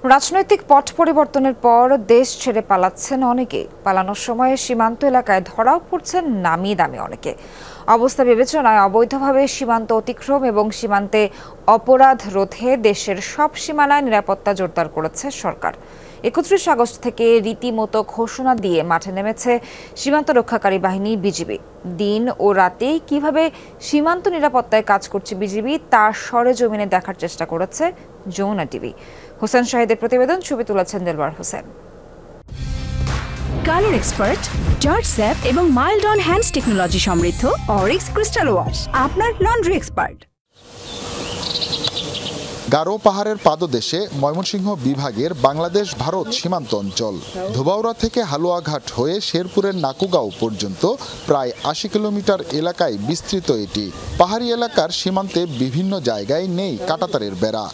রাজনৈতিক পট পরিবর্তনের পর দেশ ছেড়ে পালাচ্ছেন অনেকে। পালানোর সময় সীমান্ত এলাকায় ধরাও পড়ছেন নামি দামি অনেকে। অবস্থা বিবেচনায় অবৈধভাবে সীমান্ত অতিক্রম এবং সীমান্তে অপরাধ রোধে দেশের সব সীমানায় নিরাপত্তা জোরদার করেছে সরকার। ৩১ আগস্ট থেকে রীতিমতো ঘোষণা দিয়ে মাঠে নেমেছে সীমান্ত রক্ষাকারী বাহিনী বিজিবি। দিন ও রাতে কিভাবে সীমান্ত নিরাপত্তায় কাজ করছে বিজিবি তা সরেজমিনে দেখার চেষ্টা করেছে যমুনা টিভি। হোসেন শাহিদের প্রতিবেদন, ছবি তুলেছেন Delbar Hossain. Colour expert, George sap এবং মাইল্ড অন হ্যান্ডস টেকনোলজি সমৃদ্ধ অরিক্স ক্রিস্টাল ওয়াশ আপনার লন্ড্রি এক্সপার্ট। গারো পাহাড়ের পাদদেশে ময়মনসিংহ বিভাগের বাংলাদেশ ভারত সীমান্ত অঞ্চল। ধোবাউড়া থেকে হালুয়াঘাট হয়ে শেরপুরের নাকুগাঁও পর্যন্ত প্রায় ৮০ কিলোমিটার এলাকায় বিস্তৃত এটি। পাহাড়ি এলাকার সীমান্তে বিভিন্ন জায়গায় নেই কাঁটাতারের বেড়া।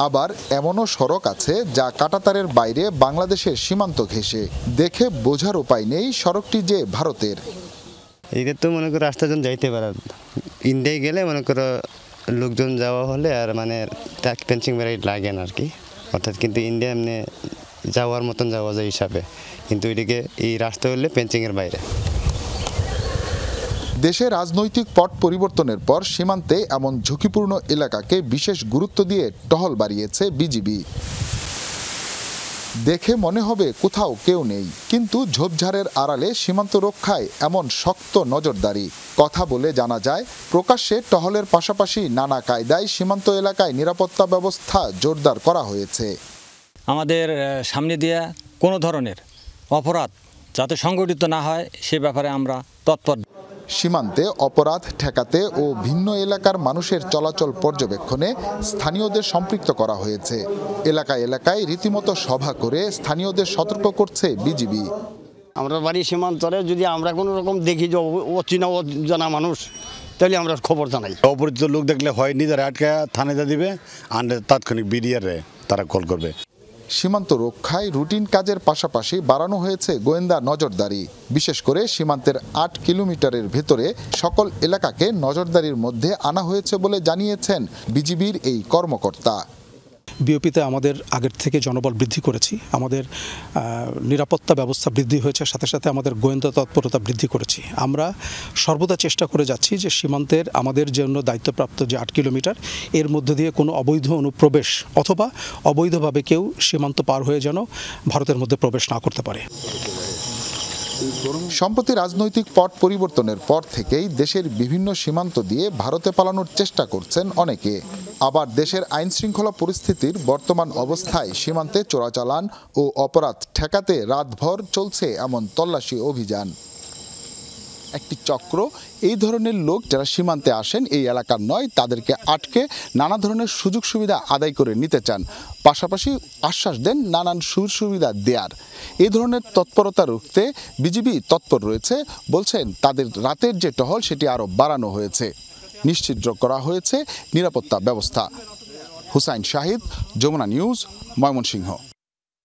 আবার এমনও সড়ক আছে যা কাঁটাতারের বাইরে বাংলাদেশের সীমান্ত ঘেঁষে। দেখে বোঝার উপায় নেই সড়কটি যে ভারতের। এটা তো মনে করো রাস্তাজন যাইতে পারে, ইন্ডিয়ায় গেলে মনে করো লোকজন যাওয়া হলে আর মানে পেন্সিং বেড়াই লাগে না আর কি, অর্থাৎ কিন্তু ইন্ডিয়া এমনি যাওয়ার মতন যাওয়া যায় হিসাবে, কিন্তু এদিকে এই রাস্তা হলে পেন্সিংয়ের বাইরে। দেশে রাজনৈতিক পট পরিবর্তনের পর সীমান্তে এমন ঝুঁকিপূর্ণ এলাকাকে বিশেষ গুরুত্ব দিয়ে টহল বাড়িয়েছে বিজিবি। দেখে মনে হবে কোথাও কেউ নেই, কিন্তু ঝোপঝাড়ের আড়ালে সীমান্ত রক্ষায় এমন শক্ত নজরদারি। কথা বলে জানা যায়, প্রকাশ্যে টহলের পাশাপাশি নানা কায়দায় সীমান্ত এলাকায় নিরাপত্তা ব্যবস্থা জোরদার করা হয়েছে। আমাদের সামনে দিয়ে কোনো ধরনের অপরাধ যাতে সংগঠিত না হয় সে ব্যাপারে আমরা তৎপর। সীমান্তে অপরাধ ঠেকাতে ও ভিন্ন এলাকার মানুষের চলাচল পর্যবেক্ষণে স্থানীয়দের সম্পৃক্ত করা হয়েছে। এলাকায় এলাকায় রীতিমতো সভা করে স্থানীয়দের সতর্ক করছে বিজিবি। আমরা বাড়ি সীমান্তরে যদি আমরা কোনো রকম দেখি যে অচেনা অজানা মানুষ, তাহলে আমরা খবর জানাই। অপরিচিত লোক দেখলে হয় নিজের আটকে থানায় দিবে, আর তাৎক্ষণিক বিডিআরে তারা কল করবে। সীমান্ত রক্ষায় রুটিন কাজের পাশাপাশি বাড়ানো হয়েছে গোয়েন্দা নজরদারি। বিশেষ করে সীমান্তের ৮ কিলোমিটারের ভেতরে সকল এলাকাকে নজরদারির মধ্যে আনা হয়েছে বলে জানিয়েছেন বিজিবির এই কর্মকর্তা। বিওপিতে আমাদের আগের থেকে জনবল বৃদ্ধি করেছি, আমাদের নিরাপত্তা ব্যবস্থা বৃদ্ধি হয়েছে, সাথে সাথে আমাদের গোয়েন্দা তৎপরতা বৃদ্ধি করেছি। আমরা সর্বদা চেষ্টা করে যাচ্ছি যে সীমান্তের আমাদের জন্য দায়িত্বপ্রাপ্ত যে ৮ কিলোমিটার এর মধ্যে দিয়ে কোনো অবৈধ অনুপ্রবেশ অথবা অবৈধভাবে কেউ সীমান্ত পার হয়ে যেন ভারতের মধ্যে প্রবেশ না করতে পারে। সম্প্রতি রাজনৈতিক পট পরিবর্তনের পর থেকেই দেশের বিভিন্ন সীমান্ত দিয়ে ভারতে পালানোর চেষ্টা করছেন অনেকে। আবার দেশের আইন শৃঙ্খলা পরিস্থিতির বর্তমান অবস্থায় সীমান্তে চোরাচালান ও অপরাধ ঠেকাতে রাতভর চলছে এমন তল্লাশি অভিযান। একটি চক্র এই ধরনের লোক যারা সীমান্তে আসেন এই এলাকার নয়, তাদেরকে আটকে নানা ধরনের সুযোগ সুবিধা আদায় করে নিতে চান, পাশাপাশি আশ্বাস দেন নানান সুযোগ সুবিধা দেয়ার। এই ধরনের তৎপরতা রুখতে বিজিবি তৎপর রয়েছে। বলছেন তাদের রাতের যে টহল সেটি আরও বাড়ানো হয়েছে, নিশ্চিত করা হয়েছে নিরাপত্তা ব্যবস্থা। হুসাইন শাহিদ, যমুনা নিউজ, ময়মনসিংহ।